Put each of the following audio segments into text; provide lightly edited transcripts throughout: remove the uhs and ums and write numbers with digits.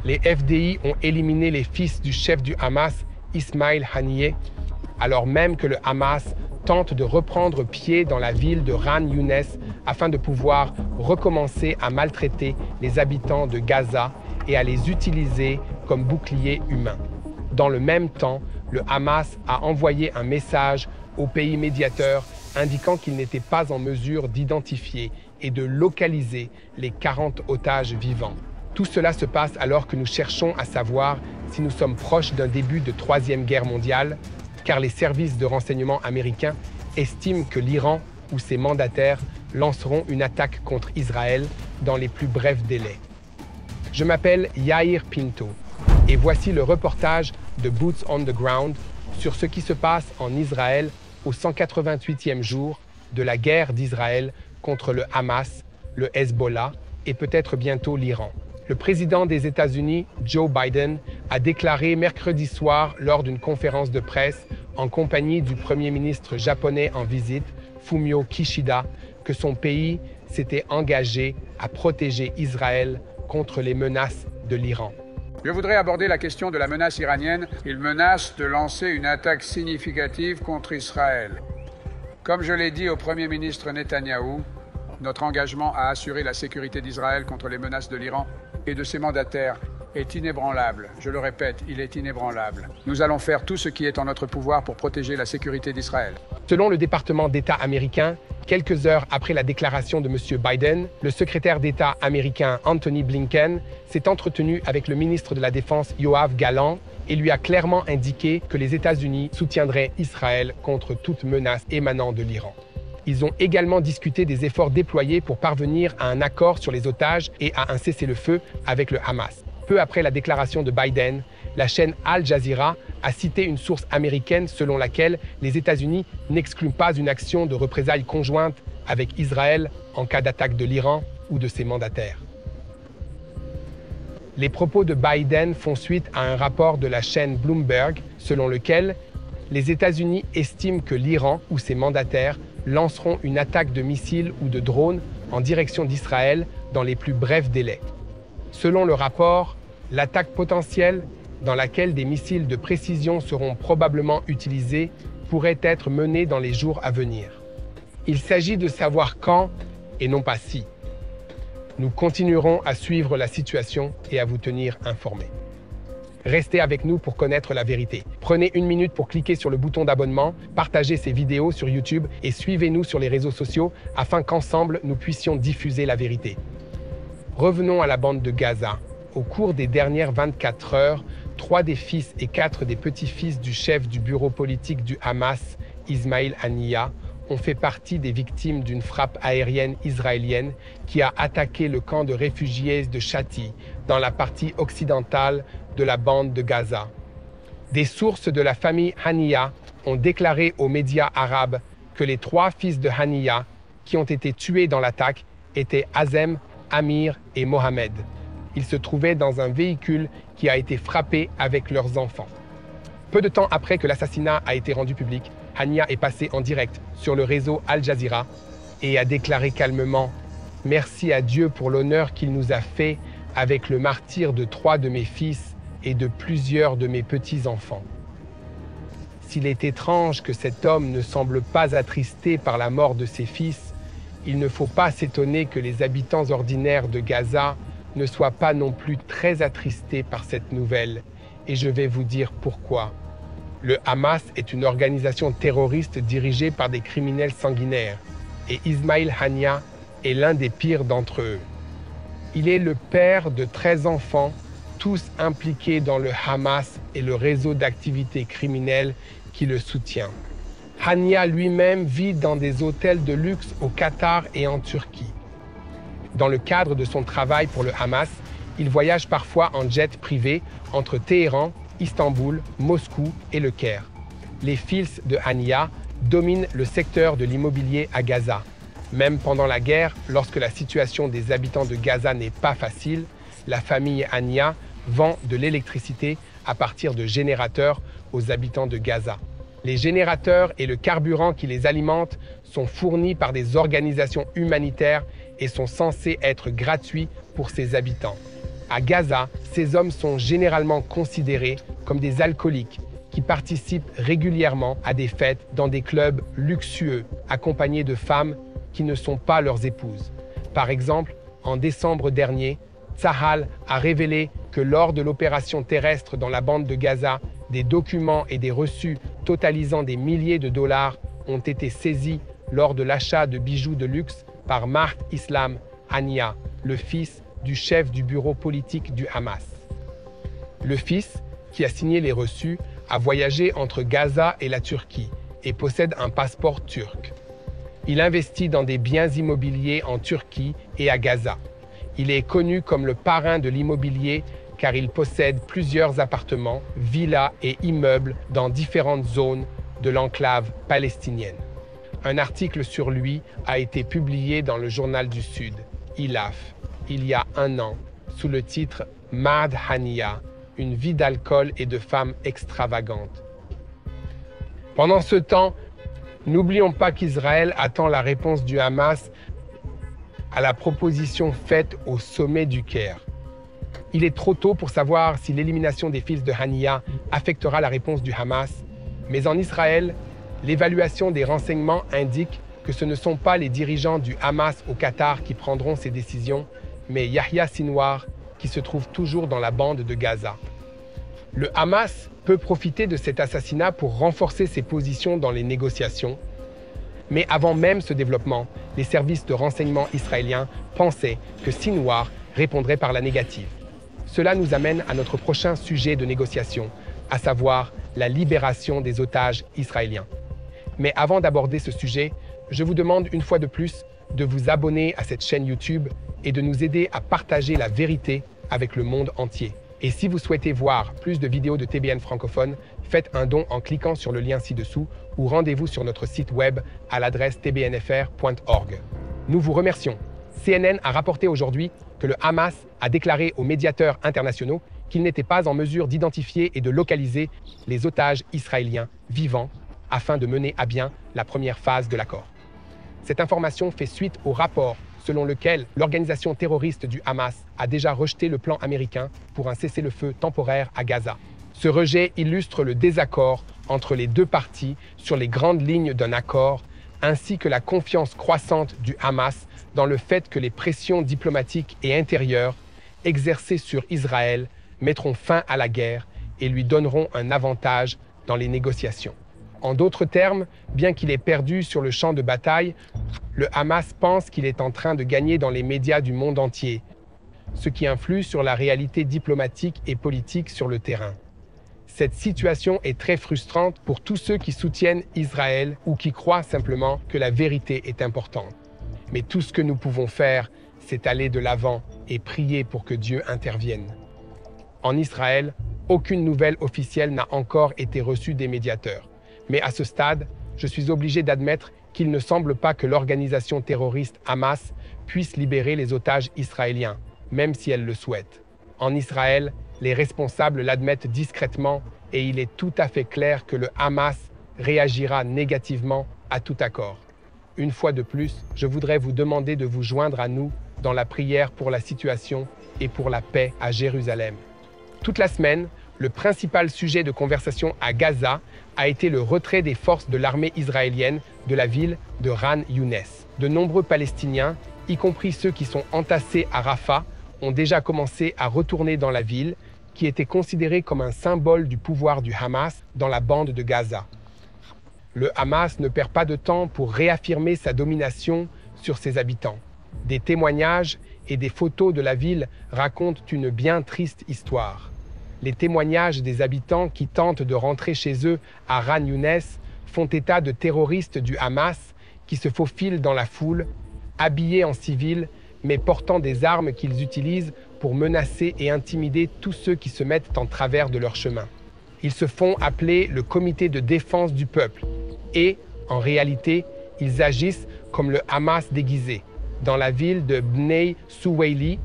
les FDI ont éliminé les fils du chef du Hamas, Ismail Haniyeh, alors même que le Hamas tente de reprendre pied dans la ville de Khan Younes afin de pouvoir recommencer à maltraiter les habitants de Gaza et à les utiliser comme boucliers humains. Dans le même temps, le Hamas a envoyé un message aux pays médiateurs indiquant qu'il n'était pas en mesure d'identifier et de localiser les 40 otages vivants. Tout cela se passe alors que nous cherchons à savoir si nous sommes proches d'un début de Troisième Guerre mondiale, car les services de renseignement américains estiment que l'Iran ou ses mandataires lanceront une attaque contre Israël dans les plus brefs délais. Je m'appelle Yair Pinto et voici le reportage de Boots on the Ground sur ce qui se passe en Israël au 188e jour de la guerre d'Israël contre le Hamas, le Hezbollah et peut-être bientôt l'Iran. Le président des États-Unis, Joe Biden, a déclaré mercredi soir lors d'une conférence de presse en compagnie du Premier ministre japonais en visite, Fumio Kishida, que son pays s'était engagé à protéger Israël contre les menaces de l'Iran. Je voudrais aborder la question de la menace iranienne. Il menace de lancer une attaque significative contre Israël. Comme je l'ai dit au Premier ministre Netanyahou, notre engagement à assurer la sécurité d'Israël contre les menaces de l'Iran et de ses mandataires est inébranlable. Je le répète, il est inébranlable. Nous allons faire tout ce qui est en notre pouvoir pour protéger la sécurité d'Israël. Selon le département d'État américain, quelques heures après la déclaration de M. Biden, le secrétaire d'État américain Anthony Blinken s'est entretenu avec le ministre de la Défense Yoav Gallant et lui a clairement indiqué que les États-Unis soutiendraient Israël contre toute menace émanant de l'Iran. Ils ont également discuté des efforts déployés pour parvenir à un accord sur les otages et à un cessez-le-feu avec le Hamas. Peu après la déclaration de Biden, la chaîne Al Jazeera a cité une source américaine selon laquelle les États-Unis n'excluent pas une action de représailles conjointe avec Israël en cas d'attaque de l'Iran ou de ses mandataires. Les propos de Biden font suite à un rapport de la chaîne Bloomberg selon lequel les États-Unis estiment que l'Iran ou ses mandataires lanceront une attaque de missiles ou de drones en direction d'Israël dans les plus brefs délais. Selon le rapport, l'attaque potentielle, dans laquelle des missiles de précision seront probablement utilisés, pourrait être menée dans les jours à venir. Il s'agit de savoir quand et non pas si. Nous continuerons à suivre la situation et à vous tenir informés. Restez avec nous pour connaître la vérité. Prenez une minute pour cliquer sur le bouton d'abonnement, partagez ces vidéos sur YouTube et suivez-nous sur les réseaux sociaux afin qu'ensemble nous puissions diffuser la vérité. Revenons à la bande de Gaza. Au cours des dernières 24 heures, 3 des fils et 4 des petits-fils du chef du bureau politique du Hamas, Ismail Haniyeh, ont fait partie des victimes d'une frappe aérienne israélienne qui a attaqué le camp de réfugiés de Shati, dans la partie occidentale de la bande de Gaza. Des sources de la famille Haniyeh ont déclaré aux médias arabes que les 3 fils de Haniyeh qui ont été tués dans l'attaque étaient Hazem, Amir et Mohamed. Ils se trouvaient dans un véhicule qui a été frappé avec leurs enfants. Peu de temps après que l'assassinat a été rendu public, Haniyeh est passé en direct sur le réseau Al Jazeera et a déclaré calmement « Merci à Dieu pour l'honneur qu'il nous a fait avec le martyre de 3 de mes fils et de plusieurs de mes petits-enfants. » S'il est étrange que cet homme ne semble pas attristé par la mort de ses fils, il ne faut pas s'étonner que les habitants ordinaires de Gaza ne soient pas non plus très attristés par cette nouvelle, et je vais vous dire pourquoi. Le Hamas est une organisation terroriste dirigée par des criminels sanguinaires, et Ismail Haniyeh est l'un des pires d'entre eux. Il est le père de 13 enfants, tous impliqués dans le Hamas et le réseau d'activités criminelles qui le soutient. Haniyeh lui-même vit dans des hôtels de luxe au Qatar et en Turquie. Dans le cadre de son travail pour le Hamas, il voyage parfois en jet privé entre Téhéran, Istanbul, Moscou et Le Caire. Les fils de Haniyeh dominent le secteur de l'immobilier à Gaza. Même pendant la guerre, lorsque la situation des habitants de Gaza n'est pas facile, la famille Haniyeh vend de l'électricité à partir de générateurs aux habitants de Gaza. Les générateurs et le carburant qui les alimentent sont fournis par des organisations humanitaires et sont censés être gratuits pour ses habitants. À Gaza, Ces hommes sont généralement considérés comme des alcooliques qui participent régulièrement à des fêtes dans des clubs luxueux, accompagnés de femmes qui ne sont pas leurs épouses. Par exemple, en décembre dernier, Tsahal a révélé que lors de l'opération terrestre dans la bande de Gaza, des documents et des reçus totalisant des milliers de dollars ont été saisis lors de l'achat de bijoux de luxe par Maht Islam Hania, le fils du chef du bureau politique du Hamas. Le fils, qui a signé les reçus, a voyagé entre Gaza et la Turquie et possède un passeport turc. Il investit dans des biens immobiliers en Turquie et à Gaza. Il est connu comme le parrain de l'immobilier car il possède plusieurs appartements, villas et immeubles dans différentes zones de l'enclave palestinienne. Un article sur lui a été publié dans le Journal du Sud, ILAF, il y a un an, sous le titre « Maht Hania, une vie d'alcool et de femme extravagante ». Pendant ce temps, n'oublions pas qu'Israël attend la réponse du Hamas à la proposition faite au sommet du Caire. Il est trop tôt pour savoir si l'élimination des fils de Hania affectera la réponse du Hamas, mais en Israël, l'évaluation des renseignements indique que ce ne sont pas les dirigeants du Hamas au Qatar qui prendront ces décisions, mais Yahya Sinwar, qui se trouve toujours dans la bande de Gaza. Le Hamas peut profiter de cet assassinat pour renforcer ses positions dans les négociations, mais avant même ce développement, les services de renseignement israéliens pensaient que Sinwar répondrait par la négative. Cela nous amène à notre prochain sujet de négociation, à savoir la libération des otages israéliens. Mais avant d'aborder ce sujet, je vous demande une fois de plus de vous abonner à cette chaîne YouTube et de nous aider à partager la vérité avec le monde entier. Et si vous souhaitez voir plus de vidéos de TBN francophone, faites un don en cliquant sur le lien ci-dessous ou rendez-vous sur notre site web à l'adresse tbnfr.org. Nous vous remercions. CNN a rapporté aujourd'hui que le Hamas a déclaré aux médiateurs internationaux qu'il n'était pas en mesure d'identifier et de localiser les otages israéliens vivants afin de mener à bien la première phase de l'accord. Cette information fait suite au rapport selon lequel l'organisation terroriste du Hamas a déjà rejeté le plan américain pour un cessez-le-feu temporaire à Gaza. Ce rejet illustre le désaccord entre les deux parties sur les grandes lignes d'un accord, ainsi que la confiance croissante du Hamas dans le fait que les pressions diplomatiques et intérieures exercées sur Israël mettront fin à la guerre et lui donneront un avantage dans les négociations. En d'autres termes, bien qu'il ait perdu sur le champ de bataille, le Hamas pense qu'il est en train de gagner dans les médias du monde entier, ce qui influe sur la réalité diplomatique et politique sur le terrain. Cette situation est très frustrante pour tous ceux qui soutiennent Israël ou qui croient simplement que la vérité est importante. Mais tout ce que nous pouvons faire, c'est aller de l'avant et prier pour que Dieu intervienne. En Israël, aucune nouvelle officielle n'a encore été reçue des médiateurs. Mais à ce stade, je suis obligé d'admettre qu'il ne semble pas que l'organisation terroriste Hamas puisse libérer les otages israéliens, même si elle le souhaite. En Israël, les responsables l'admettent discrètement et il est tout à fait clair que le Hamas réagira négativement à tout accord. Une fois de plus, je voudrais vous demander de vous joindre à nous dans la prière pour la situation et pour la paix à Jérusalem. Toute la semaine, le principal sujet de conversation à Gaza a été le retrait des forces de l'armée israélienne de la ville de Khan Younes. De nombreux Palestiniens, y compris ceux qui sont entassés à Rafah, ont déjà commencé à retourner dans la ville, qui était considérée comme un symbole du pouvoir du Hamas dans la bande de Gaza. Le Hamas ne perd pas de temps pour réaffirmer sa domination sur ses habitants. Des témoignages et des photos de la ville racontent une bien triste histoire. Les témoignages des habitants qui tentent de rentrer chez eux à Khan Younes font état de terroristes du Hamas qui se faufilent dans la foule, habillés en civil, mais portant des armes qu'ils utilisent pour menacer et intimider tous ceux qui se mettent en travers de leur chemin. Ils se font appeler le Comité de défense du peuple et, en réalité, ils agissent comme le Hamas déguisé. Dans la ville de Bnei Suwaili,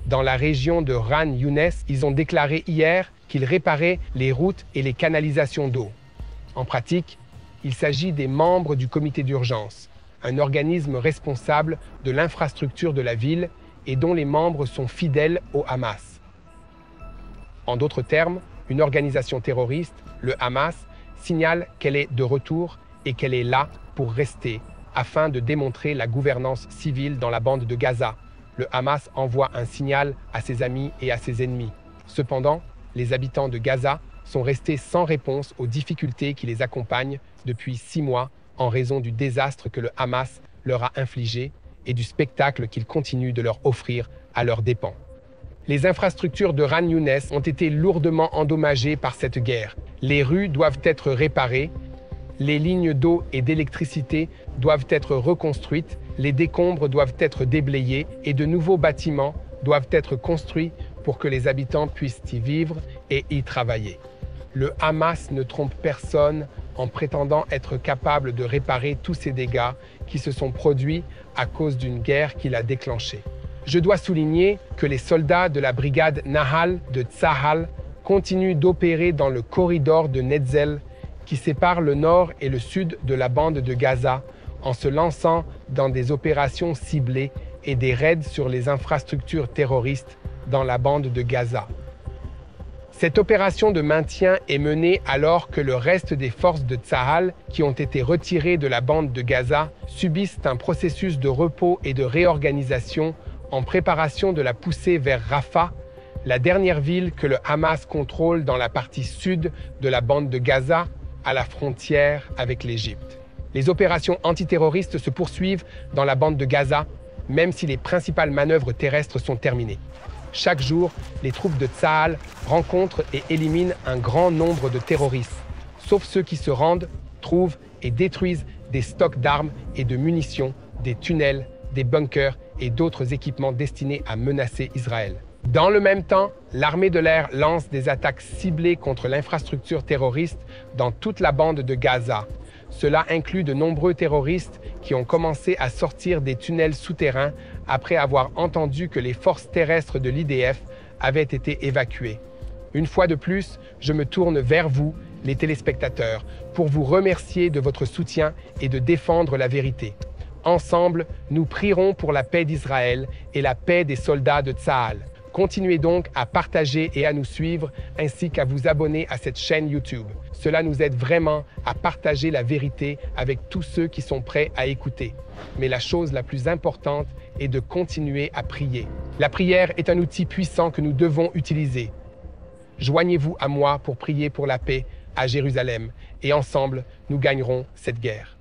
dans la région de Khan Younes, ils ont déclaré hier qu'ils réparaient les routes et les canalisations d'eau. En pratique, il s'agit des membres du comité d'urgence, un organisme responsable de l'infrastructure de la ville et dont les membres sont fidèles au Hamas. En d'autres termes, une organisation terroriste, le Hamas, signale qu'elle est de retour et qu'elle est là pour rester, afin de démontrer la gouvernance civile dans la bande de Gaza. Le Hamas envoie un signal à ses amis et à ses ennemis. Cependant, les habitants de Gaza sont restés sans réponse aux difficultés qui les accompagnent depuis 6 mois en raison du désastre que le Hamas leur a infligé et du spectacle qu'il continue de leur offrir à leurs dépens. Les infrastructures de Khan Younes ont été lourdement endommagées par cette guerre. Les rues doivent être réparées, les lignes d'eau et d'électricité doivent être reconstruites, les décombres doivent être déblayés et de nouveaux bâtiments doivent être construits pour que les habitants puissent y vivre et y travailler. Le Hamas ne trompe personne en prétendant être capable de réparer tous ces dégâts qui se sont produits à cause d'une guerre qu'il a déclenchée. Je dois souligner que les soldats de la brigade Nahal de Tsahal continuent d'opérer dans le corridor de Netzel qui sépare le nord et le sud de la bande de Gaza en se lançant dans des opérations ciblées et des raids sur les infrastructures terroristes dans la bande de Gaza. Cette opération de maintien est menée alors que le reste des forces de Tsahal qui ont été retirées de la bande de Gaza subissent un processus de repos et de réorganisation en préparation de la poussée vers Rafah, la dernière ville que le Hamas contrôle dans la partie sud de la bande de Gaza, à la frontière avec l'Égypte. Les opérations antiterroristes se poursuivent dans la bande de Gaza, même si les principales manœuvres terrestres sont terminées. Chaque jour, les troupes de Tsahal rencontrent et éliminent un grand nombre de terroristes, sauf ceux qui se rendent, trouvent et détruisent des stocks d'armes et de munitions, des tunnels, des bunkers et d'autres équipements destinés à menacer Israël. Dans le même temps, l'armée de l'air lance des attaques ciblées contre l'infrastructure terroriste dans toute la bande de Gaza. Cela inclut de nombreux terroristes qui ont commencé à sortir des tunnels souterrains après avoir entendu que les forces terrestres de l'IDF avaient été évacuées. Une fois de plus, je me tourne vers vous, les téléspectateurs, pour vous remercier de votre soutien et de défendre la vérité. Ensemble, nous prierons pour la paix d'Israël et la paix des soldats de Tsahal. Continuez donc à partager et à nous suivre, ainsi qu'à vous abonner à cette chaîne YouTube. Cela nous aide vraiment à partager la vérité avec tous ceux qui sont prêts à écouter. Mais la chose la plus importante est de continuer à prier. La prière est un outil puissant que nous devons utiliser. Joignez-vous à moi pour prier pour la paix à Jérusalem, et ensemble, nous gagnerons cette guerre.